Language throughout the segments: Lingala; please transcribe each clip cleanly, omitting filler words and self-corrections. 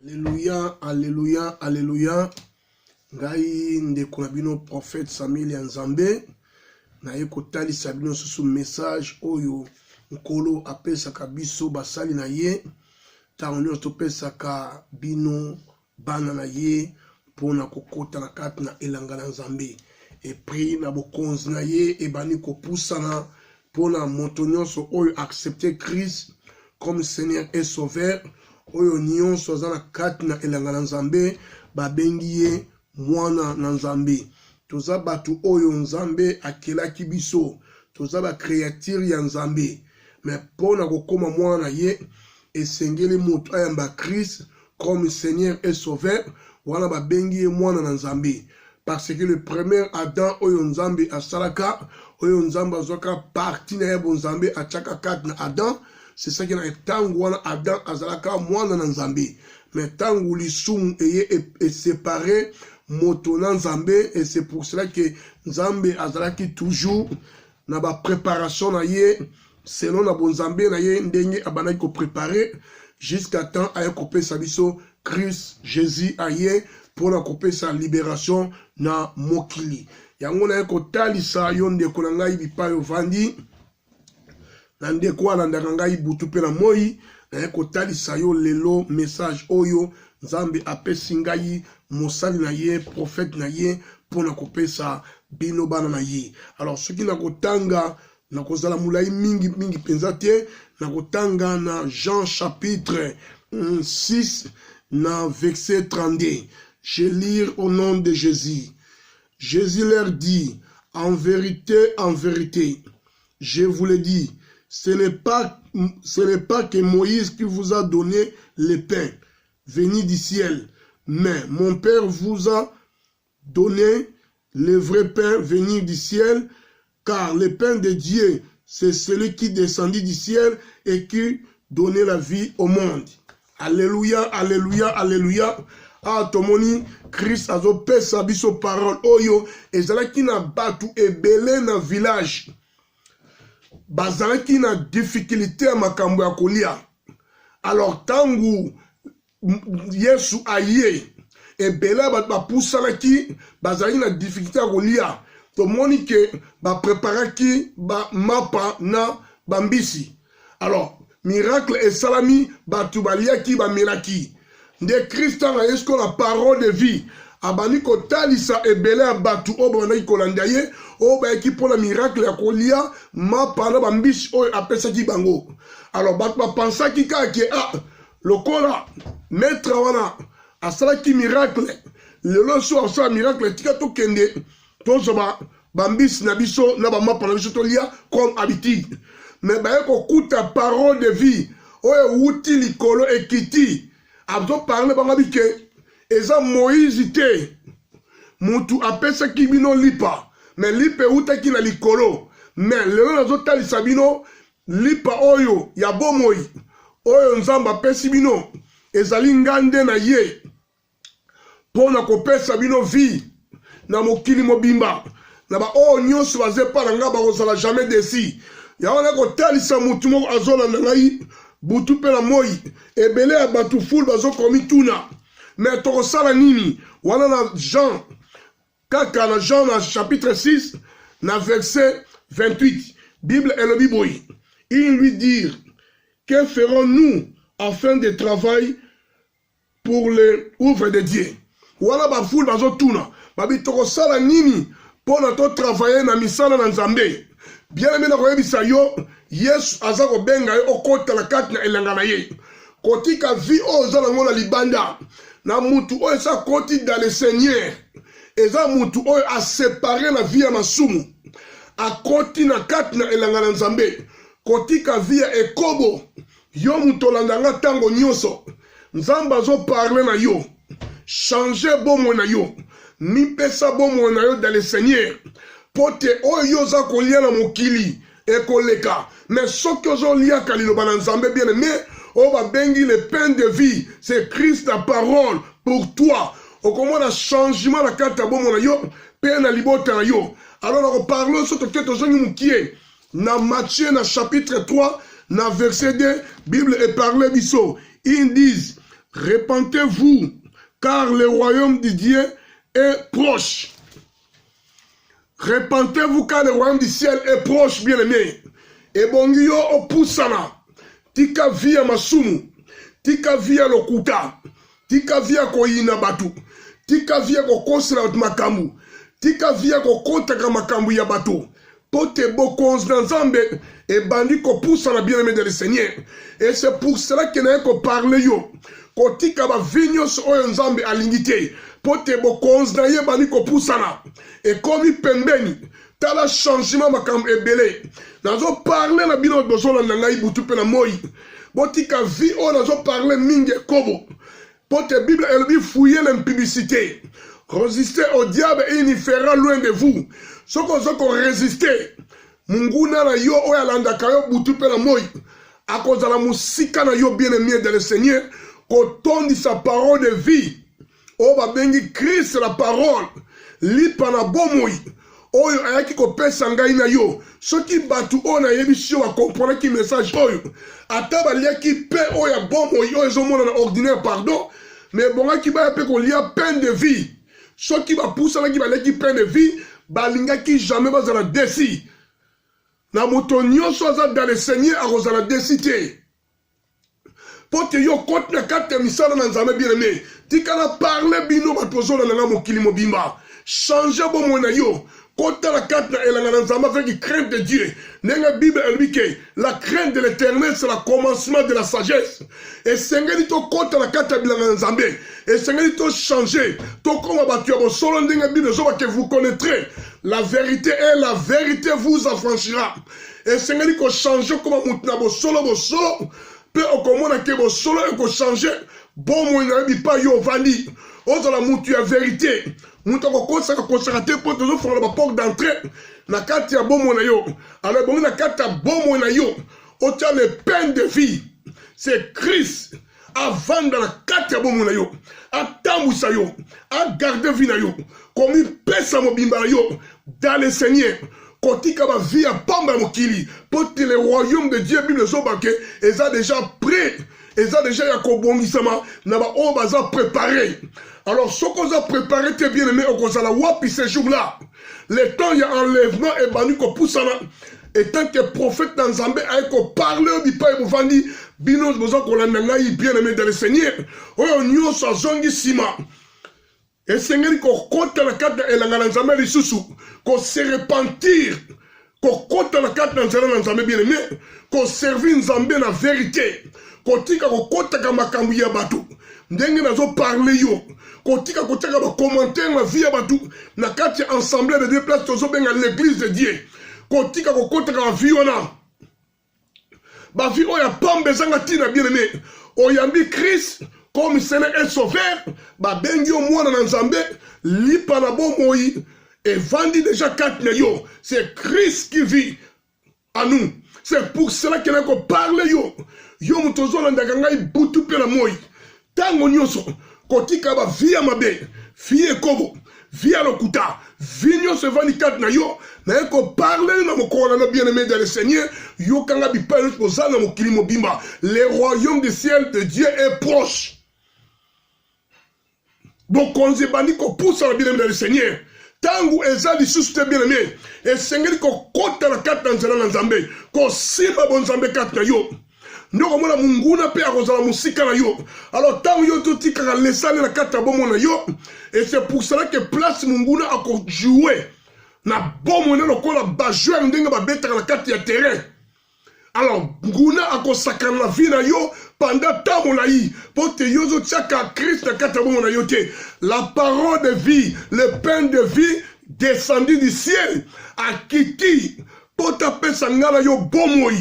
Alléluia, alléluia, alléluia. Ngai ndeko na bino prophète Samuel Nzambe na yekotali sabino susu message oyo nkolo apesaka biso basali na ye tango nyonso topesaka bino bana na ye mpona kokota na kati na elanga na Nzambe epri na bokonzi na ye ebani kopusana mpona moto nyonso oyo accepter Christ comme Seigneur et Sauveur oyo nyonso aza na kati na elanga na Nzambe babengi ye mwana na Nzambe. Toza batu oyo Nzambe akelaki biso, toza ba créature ya Nzambe, mais pona kokoma mwana ye esengeli mutu ayamba Christ comme Seigneur et Sauveur wana babengi ye mwana na Nzambe. Parce que le premier Adam oyo Nzambe asalaka oyo Nzambe azwaka parti na ye bo Nzambe achaka kati na Adam. C'est ça qui est tango wana Adam azalaka mwana na Nzambe. Mais tango lisumu est séparé moto na Nzambe et c'est pour cela que Nzambe azalaki toujours na ba préparation na ye selon na bon Nzambe na ye ndenge abanaki ko préparer jusqu'à temps aya kopesa biso Christ Jésus aye pour na kopesa libération na mokili. Yango na ko talisa yo ndeko na ngai bipayo vandi nande kwa landaka ngai butu pe na moi na kotalisa yo lelo message oyo Nzambe apesi ngai mosali na ye prophète na ye pona kopesa bino bana na ye. Alors ce qui na kotanga na kozala mulai mingi penza te na kotanga na Jean chapitre 6 na verset 32. Je lis au nom de Jésus. Jésus leur dit en vérité, je vous le dis, ce n'est pas que Moïse qui vous a donné le pain venu du ciel, mais mon Père vous a donné le vrai pain venu du ciel, car le pain de Dieu, c'est celui qui descendit du ciel et qui donnait la vie au monde. Alléluia, alléluia, alléluia. Ah, tomoni, Christ azo pesa biso parole oyo, ezalaki na batu ebele na village. Bazalaki na difficulté à makambo ya kolia. Alors tangu Yesu aye ebela ba pusalaki bazalaki na difficulté à kolia. To moni ke ba préparaki ba mapa na bambisi. Alors miracle et salami batu baliaki ba miraki. De Christ a esko la parole de vie. Abani ko talisa ebele abatu obana ikolanda ye oba eki pona miracle ya kolia mapa na bambishi oyo apesa ki bango. Alors bat ba pensa ki ka ke lokola maître wana asala ki miracle lelo so asala miracle tika to kende to soba bambishi na biso na ba mapa na biso to lia comme habitude. Mais ba ko kuta parole de vie oyo wuti likolo ekiti abzo parler banga bike eza Moïse te mutu apesa ki bino lipa mais lipa utaki na likolo mais lelo nazo talisa bino lipa oyo ya bomoi oyo Nzambe apesi bino ezali ngande na ye pona kopesa bino vie na mokili mobimba na ba oyo nyonso bazepa na nga bakozala jamais desi yango na kotalisa mutu moko azolanda ngai butu pe na moi ebele ya batu ful bazokomi tuna. Mais tokosala nini wana na Jean kaka na Jean na chapitre 6 na verset 28 Bible elobi boy ils lui dirent que ferons-nous afin de travailler pour le œuvre de Dieu. Wana ba foule bazo tuna babi tokosala nini pona to travailler na misala na Nzambe. Bien aimé na koyebisa yo Yesu aza ko benga yo okota la kati na elanga na ye kotika vie oza na ngona libanda na mutu oyo esa koti dans le Seigneur eza mutu oyo a séparé la vie ya masumu a koti na kati na elanga na Nzambe kotika vie ya ekobo yo mutu olandanga tango nyonso Nzambe azo parler na yo changer bomo na yo mipesa bomo na yo dans le Seigneur pote oyo za kolia na mokili ekoleka mais soki ozo liaka liloba na Nzambe bien aimé on va bengi le pain de vie, c'est Christ la parole pour toi. Au comment on a changement la carte à bon mon yo, pain à libota yo. Alors on parle sur ce que tu as qui est dans Matthieu dans chapitre 3, dans verset 2, Bible est parlé biso. Ils disent Repentez-vous, car le royaume de Dieu est proche. Repentez-vous, car le royaume du ciel est proche, bien-aimé. Et bon, yo opusana. Tika via masumu. Tika via lokuta. Tika via koyina batu. Tika via kokosra makambu. Tika via kokotaka makambu ya batu. Pote bokons dans Zambé. Et bandi kopusana bien-aimé de le Seigneur. Et c'est pour cela qu'il n'a pas parlé yo. Kotika ba vignos oyo Nzambe alingite. Pote bokons na ye bandi kopusana. Et comme il pembeni. Tala changement makam ebele. Nazo parler na bino bozola na ngai butu pe na moi. Botika vi o nazo parler minge kobo. Pote Bible elle dit fouiller l'impudicité. Résistez au diable et il y fera loin de vous. Soko résister. Munguna na yo oya landaka yo butu pe na moi. A cause de la musika na yo bien-aimé de le Seigneur. Kotondi sa parole de vie. O ba bengi Christ la parole. Lipa na bomoi. Oyo ayaki kopesa ngai na yo soki batu ona yebishi wa comprendre ki message oyo ata baliaki pe oyo bomoi oyo ezomona na ordinaire pardon mais bonga ki ba pe ko lia peine de vie soki ba poussa na ki baliaki peine de vie balingaki jamais bazala desi na moto nyonso aza dans le Seigneur akozala desité pote yo kote na kate misala na Nzambe bien-aimé tika na parler bino batozona na mokili mobimba changer bomoi na yo. Quand la carte avec la crainte de Dieu, la Bible elle dit que la crainte de l'Éternel c'est le commencement de la sagesse. Et c'est quand la carte et c'est changer. Donc comme la Bible que vous connaîtrez la vérité et la vérité vous affranchira. Et c'est quand changer comme vous solo peut au commun que vous solo et changer bon moi n'a pas yo vandi. Oza la mutu ya vérité. Mutu kokosa consacrer pour te faire la porte d'entrée. Na kati ya bomo na yo. Alors bon na kati ya bomo na yo. Ota le peine de vie. C'est Christ avant dans la kati ya bomo na yo. A tambusa yo. A garder vie na yo. Comme il pèse à mobimba yo dans le Seigneur. Kotika ba vie à pamba mokili. Pour que le royaume de Dieu Bible zobake ils a déjà prêt. Ils ont déjà yakobongisama naba on baza préparé. Alors ce qu'on a préparé t'es bien aimé au kozala wapi ces jours-là. Le temps il y a enlèvement et banu ko poussana. Et tant que prophète dans Zambé a ko parler du père Mouvandi binos besoin qu'on a ngai bien aimé dans le Seigneur. Oyo nyo sa zongi sima. Et Seigneur ko compte la carte et la Nzambe lisusu ko se repentir. Ko compte la carte dans Nzambe bien aimé ko servir Nzambe na vérité. Kotika kokotaka makambu ya batu ndenge nazo parler yo kotika kotaka ba commentaire la vie ya batu na kati ensemble de deux places tozo benga l'église de Dieu kotika kokotaka la vie ona ba vie oya pambe zanga tina bien aimé oyambi Christ comme Seigneur et sauveur ba bengi o mwana na Nzambe lipa na bomoi et vandi déjà quatre na yo c'est Christ qui vit à nous. C'est pour cela qu'il a qu'on parle yo. Yo mutozo landaka ngai butu pe na moi. Tango nyonso kotika ba via mabe, via kobo, via lokuta, vinyo se vani kat na yo, na ko parle na mokona na bien-aimé de le Seigneur, yo kanga bi pa na mokili mobimba. Le royaume du ciel de Dieu est proche. Donc on se bani ko pousse na bien-aimé de le Seigneur. Tangu ezali suste bien-aimé et Seigneur ko kota la carte dans la Nzambe ko simba bon Nzambe carte na yo ndoko mona munguna pe akozala musika na yo alors tangu yo totika ka lesale la carte bomo na yo et c'est pour cela que place munguna ako jouer na bomo na lokola ba joueur ndenge ba betaka la carte ya terrain. Alors nguna ako sakana la vie na yo pendant temps na yi pote yo zo tsaka Christ na carte bomo na yo te la parole de vie le pain de vie descendu du ciel a kiti pota pesa ngala yo bomoi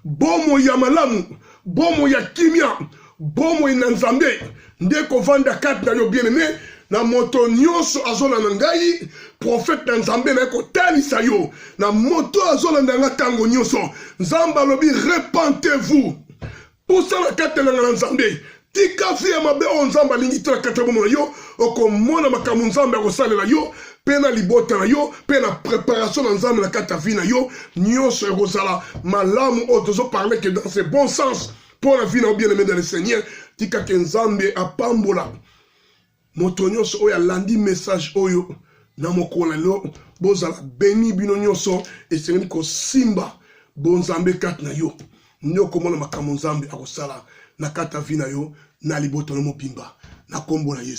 bomoi ya malamu bomoi ya kimia bomoi na Nzambe ndeko vanda carte na yo bien aimé na moto nyonso azona na ngai prophète na Nzambe na ko talisa yo na moto azona na tango nyonso Nzamba lobi repentez-vous pour ça la carte na Nzambe tika fia mabe o Nzamba lingi tla carte bomo na yo okomona makamu Nzambe akosalela yo pena libota na yo pena préparation na Nzambe na carte vie na yo nyonso ekozala malamu o tozo parler que dans ce bon sens pour la vie na bien aimé dans le Seigneur tika ke nzambe apambola moto nyonso oyo alandi message oyo na mokolo lelo bozala beni bino nyonso esengeli kosimba bonzambe kati na yo nde okomona makambo nzambe akosala na kati ya vi na yo na libota na mobimba na kombo na Yesu.